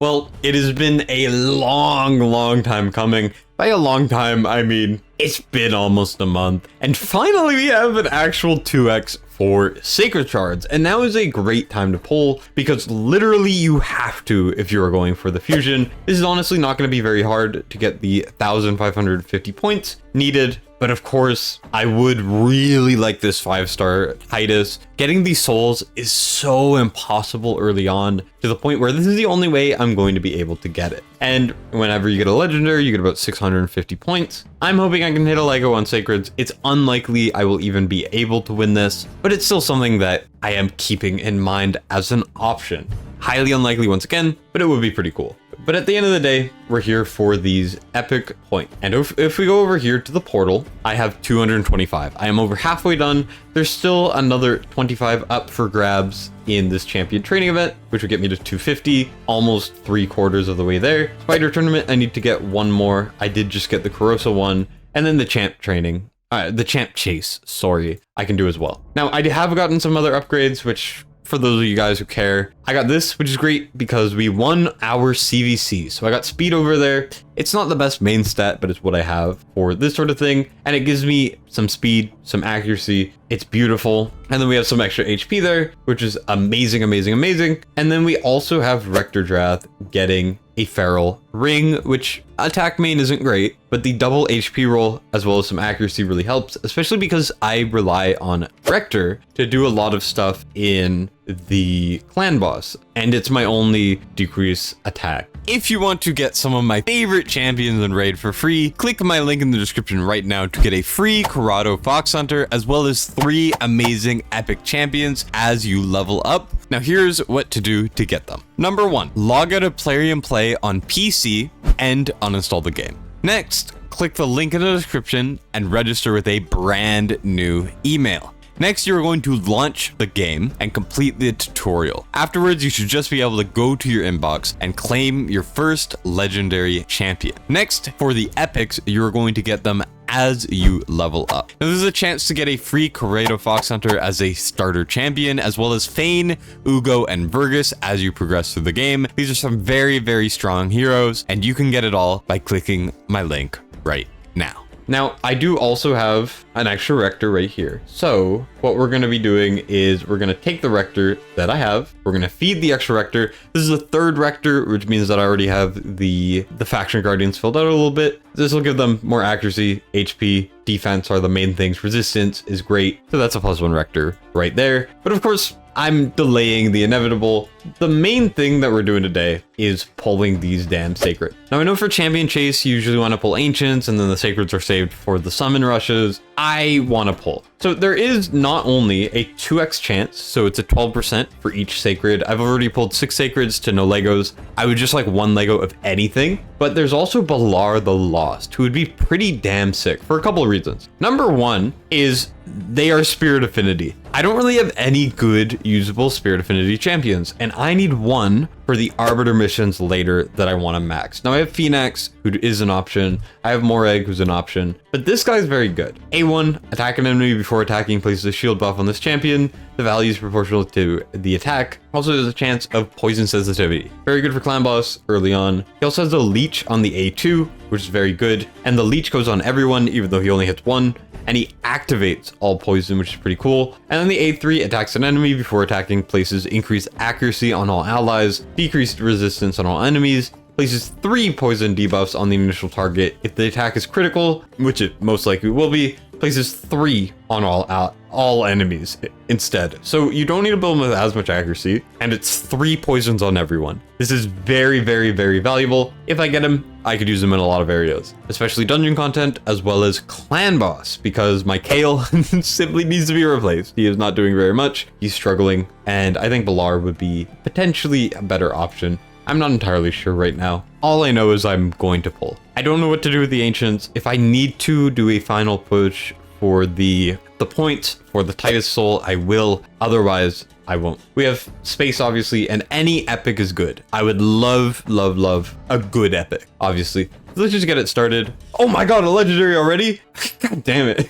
Well, it has been a long time coming. By a long time, I mean, it's been almost a month. And finally, we have an actual 2x for Sacred Shards. And now is a great time to pull because literally you have to if you are going for the fusion. This is honestly not going to be very hard to get the 1,550 points needed. But of course, I would really like this 5-star Titus. Getting these souls is so impossible early on to the point where this is the only way I'm going to be able to get it. And whenever you get a legendary, you get about 650 points. I'm hoping I can hit a Lego on Sacreds. It's unlikely I will even be able to win this, but it's still something that I am keeping in mind as an option. Highly unlikely once again, but it would be pretty cool. But at the end of the day, we're here for these epic points. And if we go over here to the portal, I have 225. I am over halfway done. There's still another 25 up for grabs in this champion training event, which would get me to 250, almost 3/4 of the way there. Spider tournament, I need to get one more. I did just get the Karato one, and then the champ training. The champ chase, sorry, I can do as well. Now, I have gotten some other upgrades, which for those of you guys who care, I got this, which is great because we won our CVC. So I got speed over there. It's not the best main stat, but it's what I have for this sort of thing. And it gives me some speed, some accuracy. It's beautiful. And then we have some extra HP there, which is amazing. And then we also have Rector Drath getting a feral ring, which attack main isn't great, but the double HP roll as well as some accuracy really helps, especially because I rely on Rector to do a lot of stuff in the clan boss, and it's my only decrease attack. If you want to get some of my favorite champions in Raid for free, click my link in the description right now to get a free Karato Fox Hunter, as well as 3 amazing epic champions as you level up. Now here's what to do to get them. Number 1, log out of Plarium Play on PC and uninstall the game. Next, click the link in the description and register with a brand new email. Next, you're going to launch the game and complete the tutorial. Afterwards, you should just be able to go to your inbox and claim your first legendary champion. Next, for the epics, you're going to get them as you level up. Now, there's a chance to get a free Karato Fox Hunter as a starter champion, as well as Fayne, Uugo, and Vergis as you progress through the game. These are some very strong heroes, and you can get it all by clicking my link right now. Now, I do also have an extra Rector right here. So what we're going to be doing is we're going to take the Rector that I have. We're going to feed the extra Rector. This is a 3rd Rector, which means that I already have the Faction Guardians filled out a little bit. This will give them more accuracy, HP, defense are the main things. Resistance is great. So that's a +1 Rector right there. But of course, I'm delaying the inevitable. The main thing that we're doing today is pulling these damn sacred. Now I know for champion chase, you usually want to pull ancients and then the sacreds are saved for the summon rushes. I want to pull. So there is not only a 2x chance, so it's a 12% for each sacred. I've already pulled 6 sacreds to no Legos. I would just like 1 Lego of anything, but there's also Balar the Lost, who would be pretty damn sick for a couple of reasons. Number 1 is they are Spirit Affinity. I don't really have any good usable Spirit Affinity champions, and I need one for the Arbiter missions later that I want to max. Now I have Phoenix, who is an option. I have Moreg, who's an option, but this guy's very good. A1, attack an enemy before attacking, places a shield buff on this champion. The value is proportional to the attack. Also, there's a chance of poison sensitivity. Very good for clan boss early on. He also has a leech on the A2, which is very good. And the leech goes on everyone, even though he only hits 1. And he activates all poison, which is pretty cool. And then the A3 attacks an enemy before attacking, places increased accuracy on all allies, decreased resistance on all enemies, places 3 poison debuffs on the initial target. If the attack is critical, which it most likely will be, places 3 on all enemies instead. So you don't need to build them with as much accuracy, and it's 3 poisons on everyone. This is very valuable. If I get him, I could use him in a lot of areas, especially dungeon content as well as clan boss, because my Kale simply needs to be replaced. He is not doing very much. He's struggling, and I think Balar would be potentially a better option. I'm not entirely sure right now. All I know is I'm going to pull. I don't know what to do with the ancients. If I need to do a final push for the the points for the Titus Soul, I will. Otherwise, I won't. We have space, obviously, and any epic is good. I would love, love, love a good epic, obviously. Let's just get it started. Oh my god, a legendary already? God damn it.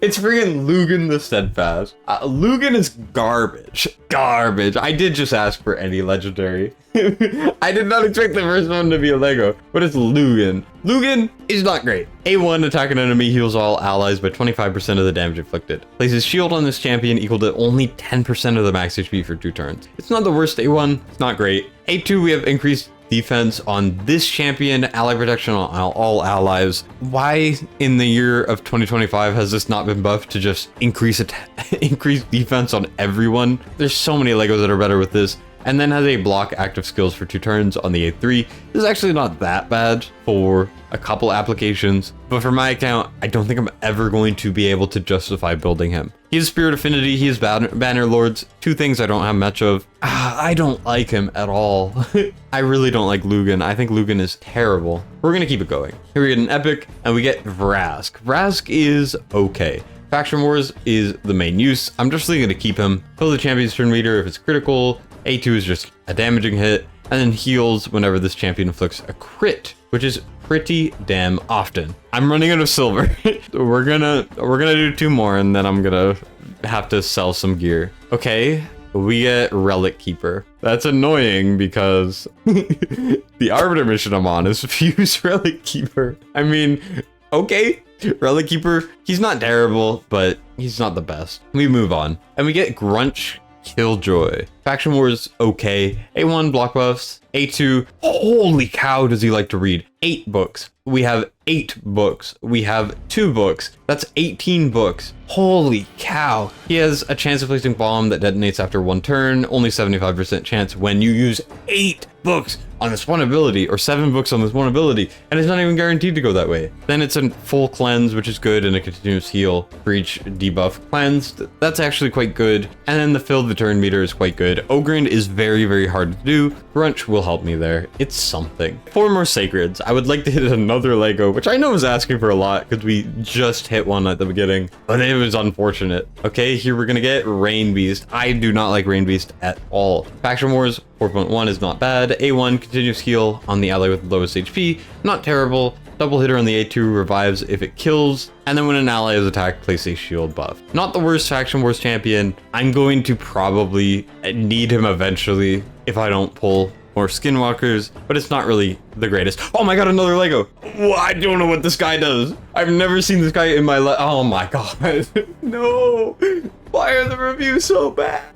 It's freaking Lugan the Steadfast. Lugan is garbage. Garbage. I did just ask for any legendary. I did not expect the first one to be a Lego, but it's Lugan. Lugan is not great. A1, attack an enemy, heals all allies by 25% of the damage inflicted. Places shield on this champion equal to only 10% of the max HP for 2 turns. It's not the worst A1, it's not great. A2, we have increased defense on this champion, ally protection on all allies. Why in the year of 2025 has this not been buffed to just increase defense on everyone? There's so many Legos that are better with this. And then has a block active skills for 2 turns on the A3. This is actually not that bad for a couple applications, but for my account, I don't think I'm ever going to be able to justify building him. He has Spirit Affinity, he has Banner Lords, 2 things I don't have much of. I don't like him at all. I really don't like Lugan. I think Lugan is terrible. We're gonna keep it going. Here we get an epic, and we get Vrask. Vrask is okay. Faction Wars is the main use. I'm just really gonna keep him. Fill the champion's turn meter if it's critical. A2 is just a damaging hit, and then heals whenever this champion inflicts a crit, which is pretty damn often. I'm running out of silver. we're gonna do 2 more, and then I'm gonna have to sell some gear. Okay, we get Relic Keeper. That's annoying because the Arbiter mission I'm on is Fuse Relic Keeper. I mean, okay. Relic Keeper, he's not terrible, but he's not the best. We move on, and we get Grunch Killjoy. Faction Wars, okay. A1, block buffs. A2, holy cow, does he like to read. 8 books. We have 8 books. We have 2 books. That's 18 books. Holy cow. He has a chance of placing bomb that detonates after 1 turn. Only 75% chance when you use 8 books on this one ability, or 7 books on this one ability, and it's not even guaranteed to go that way. Then it's a full cleanse, which is good, and a continuous heal for each debuff cleansed. That's actually quite good. And then the fill the turn meter is quite good. Ogrind is very, very hard to do. Grunch will help me there. It's something. 4 more Sacreds. I would like to hit another Lego, which I know is asking for a lot because we just hit one at the beginning, but it was unfortunate. Okay, here we're gonna get Rain Beast. I do not like Rain Beast at all. Faction Wars 4.1 is not bad. A1, continuous heal on the ally with the lowest HP. Not terrible. Double hitter on the A2, revives if it kills. And then when an ally is attacked, place a shield buff. Not the worst Faction Wars champion. I'm going to probably need him eventually if I don't pull more Skinwalkers, but it's not really the greatest. Oh my god, another Lego. I don't know what this guy does. I've never seen this guy in my life. Oh my god. No. Why are the reviews so bad?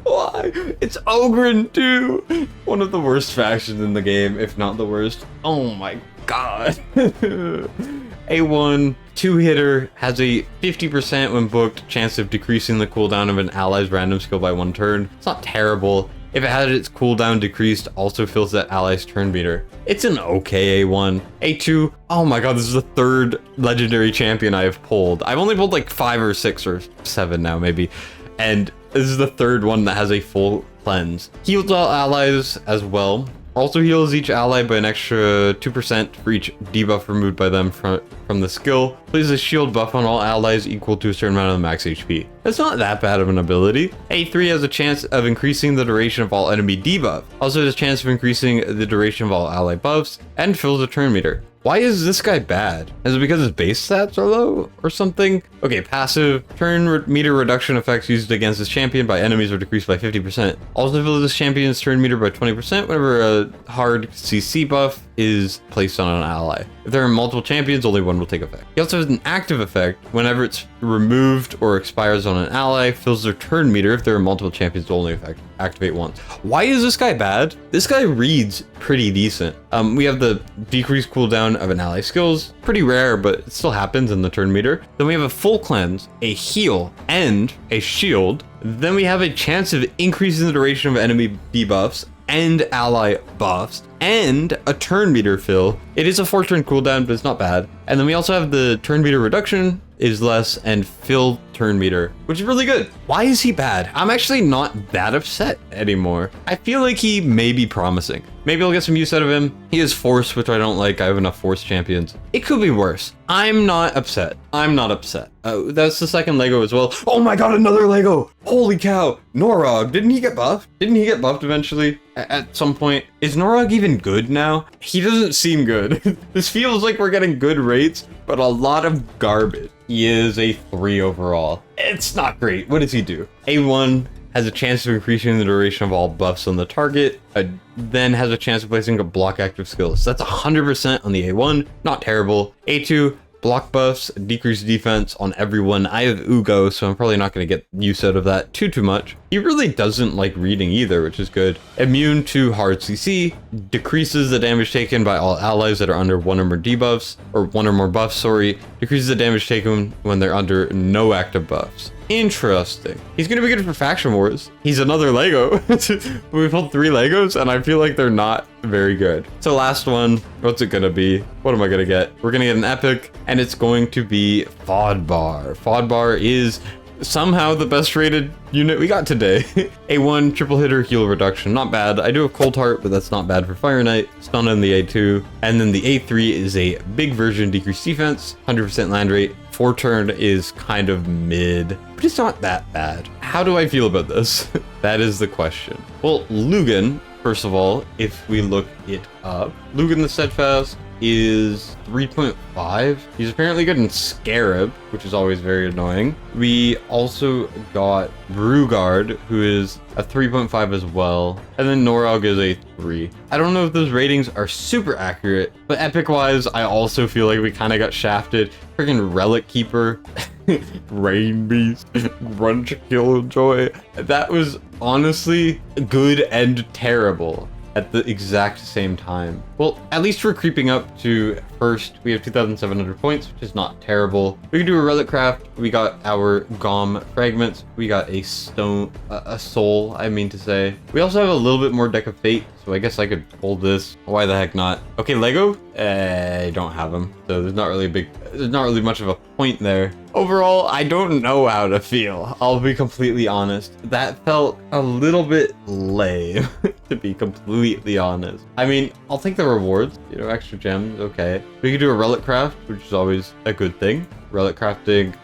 Why? It's Ogren too. One of the worst factions in the game, if not the worst. Oh my god. A1, 2-hitter, has a 50% when booked chance of decreasing the cooldown of an ally's random skill by 1 turn. It's not terrible. If it had its cooldown decreased, also fills that ally's turn meter. It's an okay A1. A2, oh my god, this is the 3rd legendary champion I have pulled. I've only pulled like 5 or 6 or 7 now, maybe. And this is the 3rd one that has a full cleanse. Heals all allies as well. Also heals each ally by an extra 2% for each debuff removed by them from the skill. Places a shield buff on all allies equal to a certain amount of the max HP. That's not that bad of an ability. A3 has a chance of increasing the duration of all enemy debuff. Also has a chance of increasing the duration of all ally buffs, and fills the turn meter. Why is this guy bad? Is it because his base stats are low or something? Okay, passive. Turn meter reduction effects used against this champion by enemies are decreased by 50%. Also fills this champion's turn meter by 20% whenever a hard CC buff is placed on an ally. If there are multiple champions, only one will take effect. He also has an active effect whenever it's removed or expires on an ally, fills their turn meter. If there are multiple champions, will only activate once. Why is this guy bad? This guy reads pretty decent. We have the decreased cooldown of an ally skills. Pretty rare, but it still happens in the turn meter. Then we have a full cleanse, a heal, and a shield. Then we have a chance of increasing the duration of enemy debuffs and ally buffs, and a turn meter fill. It is a 4-turn cooldown, but it's not bad. And then we also have the turn meter reduction is less, and fill turn meter, which is really good. Why is he bad? I'm actually not that upset anymore. I feel like he may be promising. Maybe I'll get some use out of him. He has force, which I don't like. I have enough force champions. It could be worse. I'm not upset. I'm not upset. That's the second Lego as well. Oh my god, another Lego! Holy cow! Norog, didn't he get buffed? Didn't he get buffed eventually? At some point. Is Norog even good now? He doesn't seem good. This feels like we're getting good rates, but a lot of garbage. He is a 3 overall. It's not great. What does he do? A1 has a chance of increasing the duration of all buffs on the target, then has a chance of placing a block active skill. So that's 100% on the A1, not terrible. A2, block buffs, decreased defense on everyone. I have Uugo, so I'm probably not going to get use out of that too much. He really doesn't like reading either, which is good. Immune to hard CC, decreases the damage taken by all allies that are under one or more debuffs, or one or more buffs, sorry. Decreases the damage taken when they're under no active buffs. Interesting. He's gonna be good for faction wars. He's another Lego. We pulled 3 Legos and I feel like they're not very good. So last one, what's it gonna be? What am I gonna get? We're gonna get an epic and it's going to be Fodbar. Fodbar is somehow the best rated unit we got today. A1 triple hitter heal reduction, not bad. I do have Cold Heart, but that's not bad for Fire Knight. Stun in the A2, and then the A3 is a big version, decreased defense, 100% land rate. 4 turn is kind of mid, but it's not that bad. How do I feel about this? That is the question. Well, Lugan, first of all, if we look it up, Lugan the Steadfast is 3.5. He's apparently good in Scarab, which is always very annoying. We also got Brugard, who is a 3.5 as well. And then Norog is a 3. I don't know if those ratings are super accurate, but epic wise, I also feel like we kind of got shafted. Freaking Relic Keeper, Rain Beast, Grunch Killjoy. That was honestly good and terrible at the exact same time. Well, at least we're creeping up to first. We have 2,700 points, which is not terrible. We can do a relic craft. We got our Gom fragments. We got a stone, a soul, I mean to say. We also have a little bit more deck of fate, so I guess I could hold this. Why the heck not? Okay, Lego. I don't have them, so there's not really much of a point there. Overall, I don't know how to feel. I'll be completely honest. That felt a little bit lame, to be completely honest. I mean, I'll take the rewards, you know, extra gems, okay. We could do a relic craft, which is always a good thing. Relic crafting,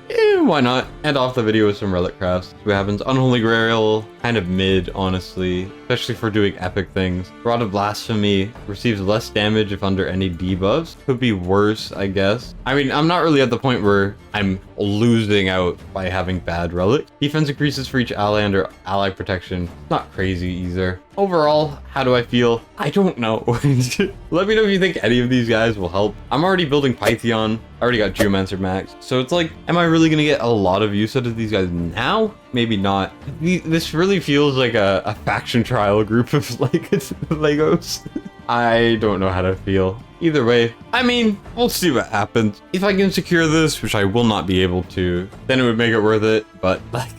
why not? End off the video with some relic crafts. See what happens. Unholy Grail, kind of mid, honestly, especially for doing epic things. Rod of Blasphemy receives less damage if under any debuffs. Could be worse, I guess. I mean, I'm not really at the point where I'm losing out by having bad relic. Defense increases for each ally under ally protection. Not crazy either. Overall, how do I feel? I don't know. Let me know if you think any of these guys will help. I'm already building Pytheon. I already got Geomancer Max. So it's like, am I really gonna get a lot of use out of these guys now? Maybe not. This really feels like a faction trial group of like Legos. I don't know how to feel. Either way, I mean, we'll see what happens. If I can secure this, which I will not be able to, then it would make it worth it. But like,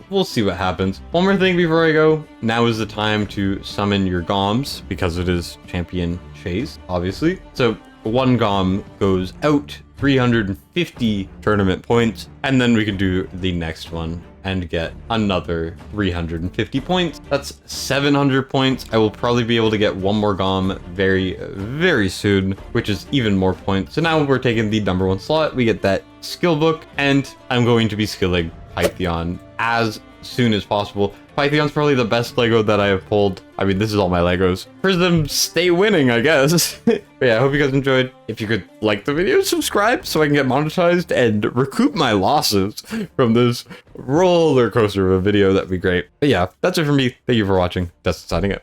we'll see what happens. One more thing before I go. Now is the time to summon your Goms, because it is champion chase, obviously. So 1 Gom goes out, 350 tournament points, and then we can do the next one and get another 350 points. That's 700 points. I will probably be able to get 1 more Gom very, very soon, which is even more points. So now we're taking the #1 slot. We get that skill book, and I'm going to be skilling Pytheon as soon as possible. Pytheon's probably the best Lego that I have pulled. I mean, this is all my Legos. For them, stay winning, I guess. But yeah, I hope you guys enjoyed. If you could like the video, subscribe so I can get monetized and recoup my losses from this roller coaster of a video, that'd be great. But yeah, that's it for me. Thank you for watching. Dustin signing out.